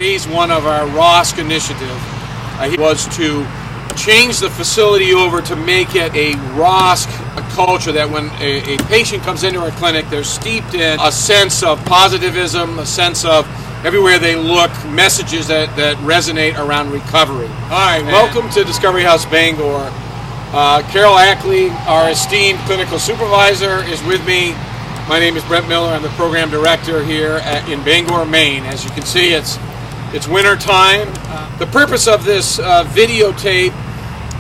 Phase one of our ROSC initiative was to change the facility over to make it a ROSC culture that when a patient comes into our clinic, they're steeped in a sense of positivism, a sense of everywhere they look, messages that resonate around recovery. All right, welcome to Discovery House Bangor. Carol Ackley, our esteemed clinical supervisor, is with me. My name is Brent Miller. I'm the program director here in Bangor, Maine. As you can see, it's winter time. The purpose of this videotape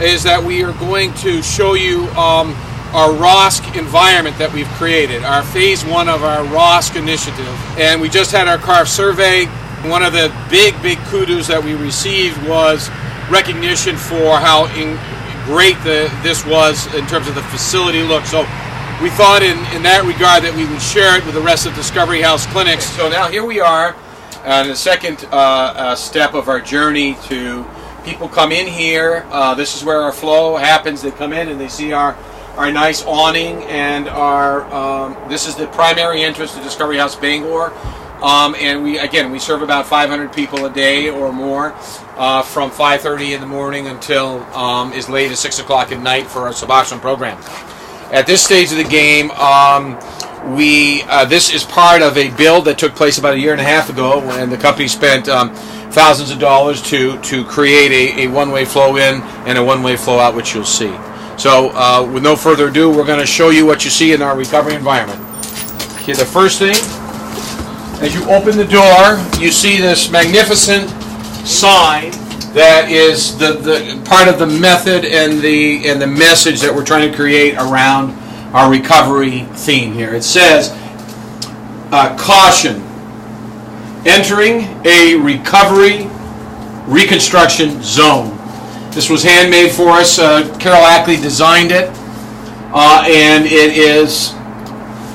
is that we are going to show you our ROSC environment that we've created, our phase one of our ROSC initiative. And we just had our CARF survey. One of the big kudos that we received was recognition for how great this was in terms of the facility look. So we thought in that regard that we would share it with the rest of Discovery House clinics. So now here we are. The second step of our journey to people come in here. This is where our flow happens. They come in and they see our nice awning, and this is the primary entrance to Discovery House Bangor. And we serve about 500 people a day or more from 5:30 in the morning until as late as 6 o'clock at night for our Suboxone program. At this stage of the game, this is part of a build that took place about a year and a half ago when the company spent thousands of dollars to create a one-way flow in and a one-way flow out, which you'll see. So with no further ado, we're going to show you what you see in our recovery environment. Okay, the first thing, as you open the door, you see this magnificent sign that is the part of the method and the message that we're trying to create around our recovery theme here. It says, caution, entering a recovery reconstruction zone. This was handmade for us. Carol Ackley designed it, and it is,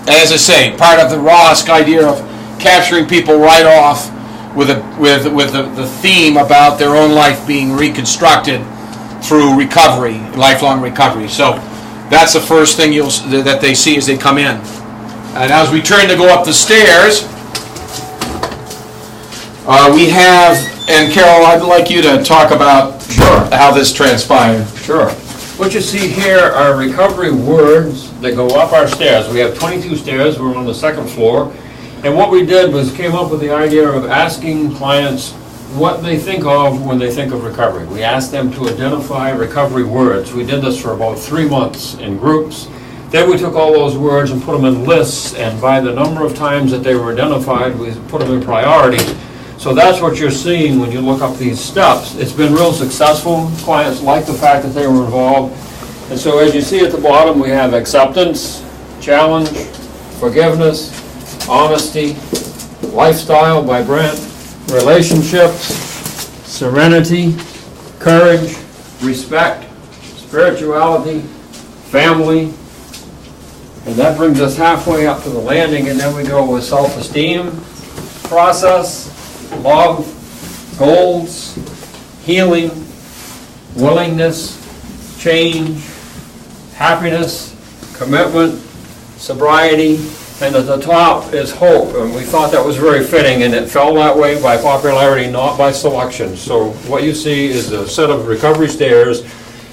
as I say, part of the ROSC idea of capturing people right off with the theme about their own life being reconstructed through recovery, lifelong recovery. So that's the first thing that they see as they come in. And as we turn to go up the stairs, we have, and Carol, I'd like you to talk about how this transpired. Sure. What you see here are recovery words that go up our stairs. We have 22 stairs. We're on the second floor. And what we did was came up with the idea of asking clients what they think of when they think of recovery. We asked them to identify recovery words. We did this for about 3 months in groups. Then we took all those words and put them in lists, and by the number of times that they were identified, we put them in priority. So that's what you're seeing when you look up these steps. It's been real successful. Clients like the fact that they were involved. And so as you see at the bottom, we have acceptance, challenge, forgiveness, honesty, lifestyle by Brent, relationships, serenity, courage, respect, spirituality, family, and that brings us halfway up to the landing, and then we go with self-esteem, process, love, goals, healing, willingness, change, happiness, commitment, sobriety, and at the top is hope, and we thought that was very fitting, and it fell that way by popularity, not by selection. So what you see is a set of recovery stairs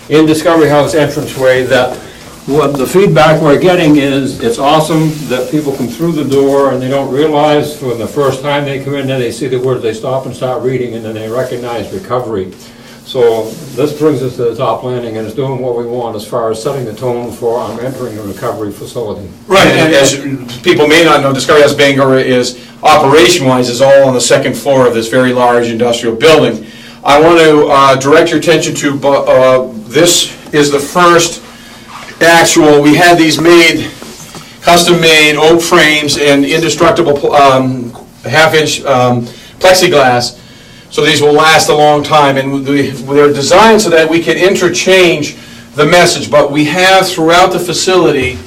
in Discovery House entranceway that what the feedback we're getting is it's awesome that people come through the door and they don't realize for the first time they come in, then they see the words, they stop and start reading, and then they recognize recovery. So this brings us to the top landing, and it's doing what we want as far as setting the tone for entering a recovery facility. Right, and as people may not know, Discovery House Bangor is, operation-wise, is all on the second floor of this very large industrial building. I want to direct your attention to, this is the first actual, we had these made, custom-made oak frames and indestructible half-inch plexiglass. So these will last a long time, and they're designed so that we can interchange the message. But we have throughout the facility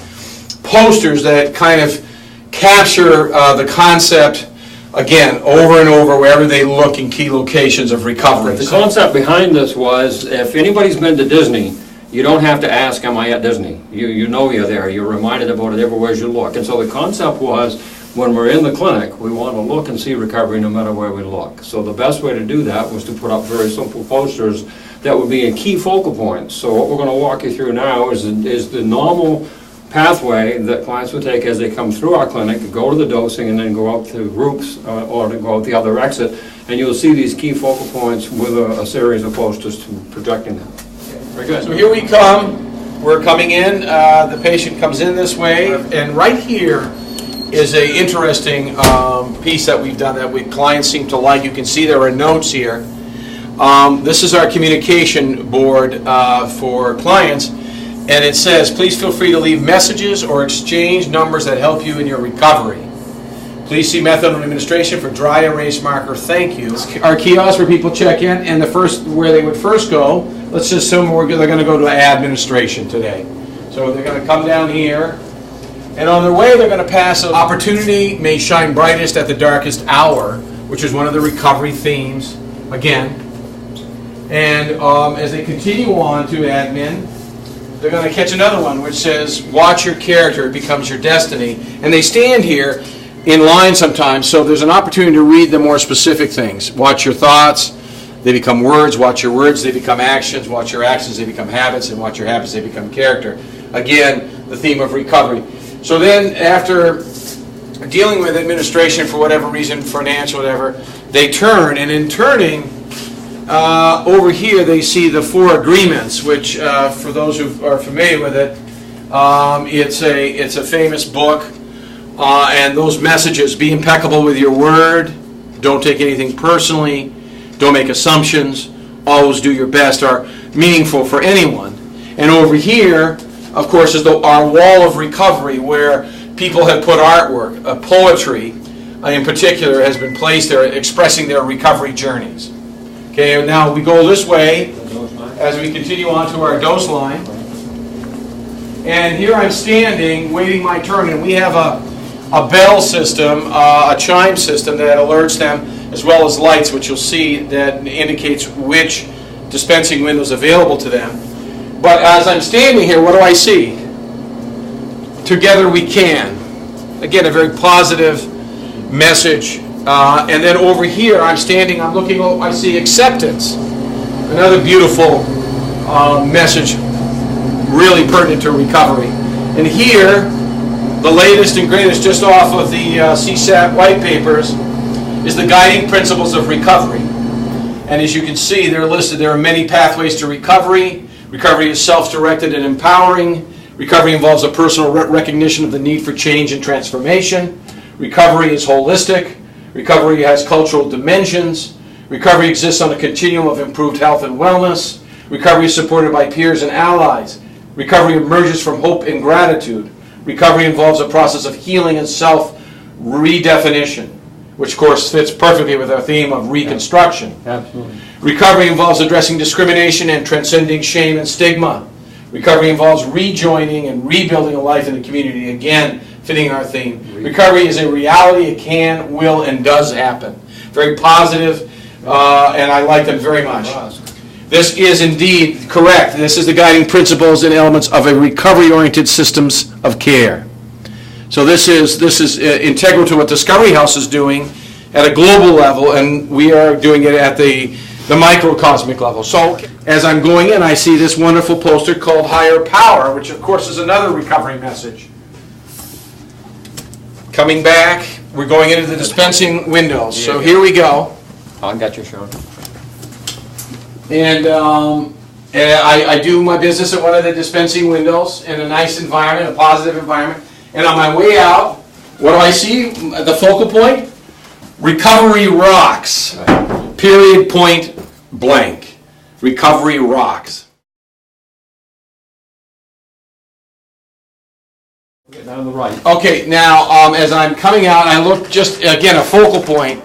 posters that kind of capture the concept, again, over and over wherever they look in key locations of recovery. The concept behind this was, if anybody's been to Disney, you don't have to ask, am I at Disney? You know you're there. You're reminded about it everywhere you look. And so the concept was, when we're in the clinic, we want to look and see recovery no matter where we look. So the best way to do that was to put up very simple posters that would be a key focal point. So what we're going to walk you through now is the normal pathway that clients would take as they come through our clinic, go to the dosing, and then go out to groups or to go out the other exit. And you'll see these key focal points with a series of posters projecting them. Very good. So here we come. We're coming in. The patient comes in this way, and right here is a interesting piece that we've done that clients seem to like. You can see there are notes here. This is our communication board for clients, and it says, please feel free to leave messages or exchange numbers that help you in your recovery. Please see method of administration for dry erase marker. Thank you. Our kiosk where people check in, and where they would first go, let's just assume they're going to go to administration today. So they're going to come down here, and on their way they're going to pass opportunity may shine brightest at the darkest hour, which is one of the recovery themes, again. And as they continue on to admin, they're going to catch another one which says, watch your character, it becomes your destiny. And they stand here in line sometimes, so there's an opportunity to read the more specific things. Watch your thoughts, they become words. Watch your words, they become actions. Watch your actions, they become habits. And watch your habits, they become character. Again, the theme of recovery. So then after dealing with administration for whatever reason, financial, whatever, they turn, and in turning, over here they see the 4 agreements, which for those who are familiar with it, it's a famous book. And those messages: be impeccable with your word, don't take anything personally, don't make assumptions, always do your best, are meaningful for anyone. And over here, of course, is our wall of recovery, where people have put artwork, poetry in particular has been placed there expressing their recovery journeys. Okay, and now we go this way as we continue on to our dose line. And here I'm standing, waiting my turn, and we have a bell system, a chime system that alerts them, as well as lights, which you'll see that indicates which dispensing window is available to them. But as I'm standing here, what do I see? Together we can. Again, a very positive message. And then over here, I'm standing, I'm looking, I see acceptance. Another beautiful message, really pertinent to recovery. And here, the latest and greatest, just off of the CSAT white papers, is the guiding principles of recovery. And as you can see, they're listed. There are many pathways to recovery. Recovery is self-directed and empowering. Recovery involves a personal recognition of the need for change and transformation. Recovery is holistic. Recovery has cultural dimensions. Recovery exists on a continuum of improved health and wellness. Recovery is supported by peers and allies. Recovery emerges from hope and gratitude. Recovery involves a process of healing and self-redefinition, which of course fits perfectly with our theme of reconstruction. Absolutely. Recovery involves addressing discrimination and transcending shame and stigma. Recovery involves rejoining and rebuilding a life in the community, again, fitting our theme. Recovery is a reality. It can, will, and does happen. Very positive, and I like them very much. This is indeed correct. This is the guiding principles and elements of a recovery-oriented systems of care. So this is integral to what Discovery House is doing at a global level, and we are doing it at the microcosmic level. So as I'm going in, I see this wonderful poster called Higher Power, which of course is another recovery message. Coming back, we're going into the dispensing windows. So here we go. I got you, Sean. And I do my business at one of the dispensing windows in a nice environment, a positive environment. And on my way out, what do I see? The focal point? Recovery rocks. Period, point, blank. Recovery rocks. Down on the right. Okay, now as I'm coming out, I look just, again, a focal point.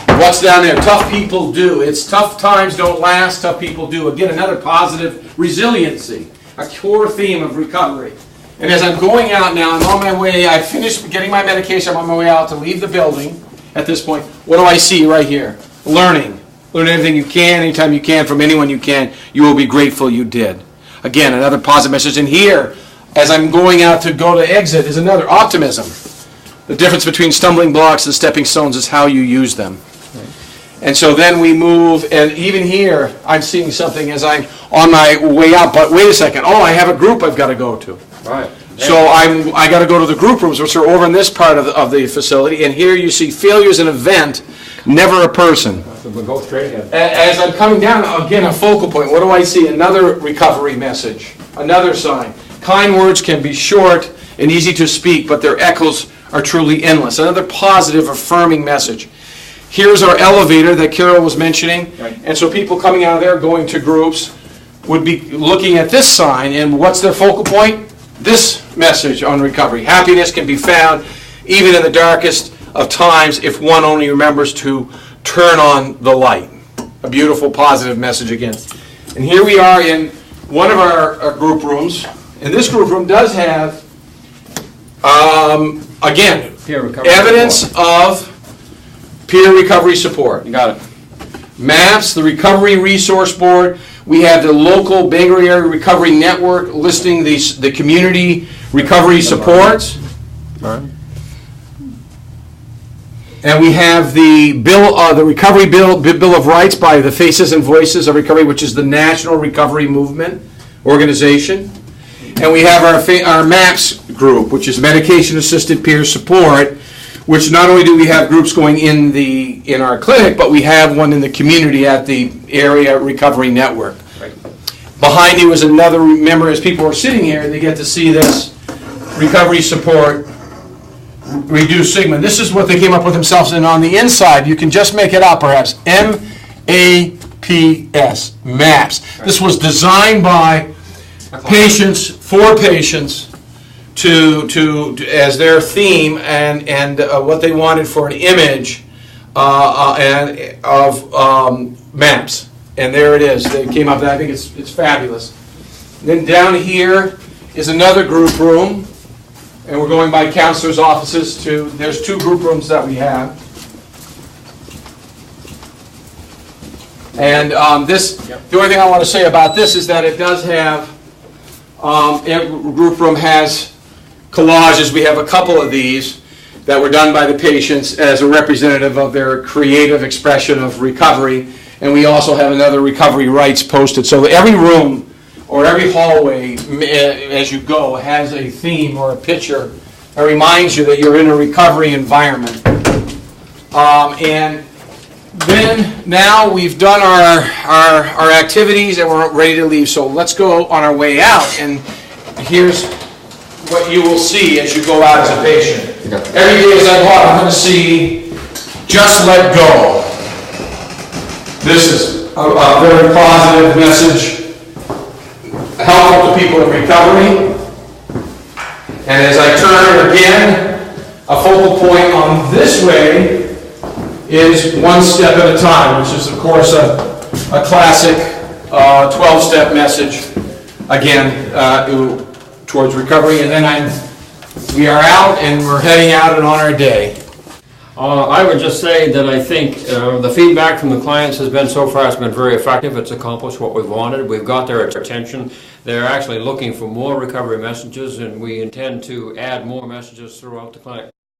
What's down there? Tough people do. It's tough times don't last, tough people do. Again, another positive resiliency, a core theme of recovery. And as I'm going out now, I'm on my way, I finished getting my medication, I'm on my way out to leave the building at this point. What do I see right here? Learning. Learn anything you can, anytime you can, from anyone you can. You will be grateful you did. Again, another positive message. And here, as I'm going out to go to exit, is another optimism. The difference between stumbling blocks and stepping stones is how you use them. And so then we move, and even here, I'm seeing something as I'm on my way out, but wait a second, oh, I have a group I've got to go to. Right. So I got to go to the group rooms, which are over in this part of the facility, and here you see failures an event, never a person. So we'll go straight ahead. As I'm coming down, again, a focal point, what do I see? Another recovery message, another sign. Kind words can be short and easy to speak, but their echoes are truly endless. Another positive, affirming message. Here's our elevator that Carol was mentioning, right. And so people coming out of there going to groups would be looking at this sign, and what's their focal point? This message on recovery. Happiness can be found even in the darkest of times if one only remembers to turn on the light. A beautiful, positive message again. And here we are in one of our group rooms, and this group room does have, again, evidence of peer recovery support. You got it. Maps, the Recovery Resource Board. We have the local Bangor Area Recovery Network listing the community recovery supports. All right. And we have the the Recovery Bill of Rights by the Faces and Voices of Recovery, which is the National Recovery Movement organization. And we have our MAPS group, which is Medication Assisted Peer Support, which not only do we have groups going in our clinic, but we have one in the community at the Area Recovery Network. Right. Behind you is another, remember, as people are sitting here, they get to see this recovery support, reduced sigma. This is what they came up with themselves, and on the inside, you can just make it out perhaps, MAPS, MAPS. Right. This was designed by patients, for patients, to as their theme and what they wanted for an image of MAPS. And there it is. They came up with that. I think it's fabulous. Then down here is another group room, and we're going by counselors' offices to. There's two group rooms that we have. And the only thing I want to say about this is that it does have. Every group room has collages. We have a couple of these that were done by the patients as a representative of their creative expression of recovery, and we also have another recovery rights posted. So every room or every hallway as you go has a theme or a picture that reminds you that you're in a recovery environment. And then now we've done our activities and we're ready to leave, so let's go on our way out, and here's what you will see as you go out as a patient. Every day as I go out, I'm going to see just let go. This is a very positive message, helpful to people in recovery. And as I turn again, a focal point on this way is one step at a time, which is of course a classic 12-step message, again, towards recovery. And then we are out and we're heading out and on our day. I would just say that I think the feedback from the clients has been so far has been very effective. It's accomplished what we've wanted. We've got their attention. They're actually looking for more recovery messages, and we intend to add more messages throughout the clinic.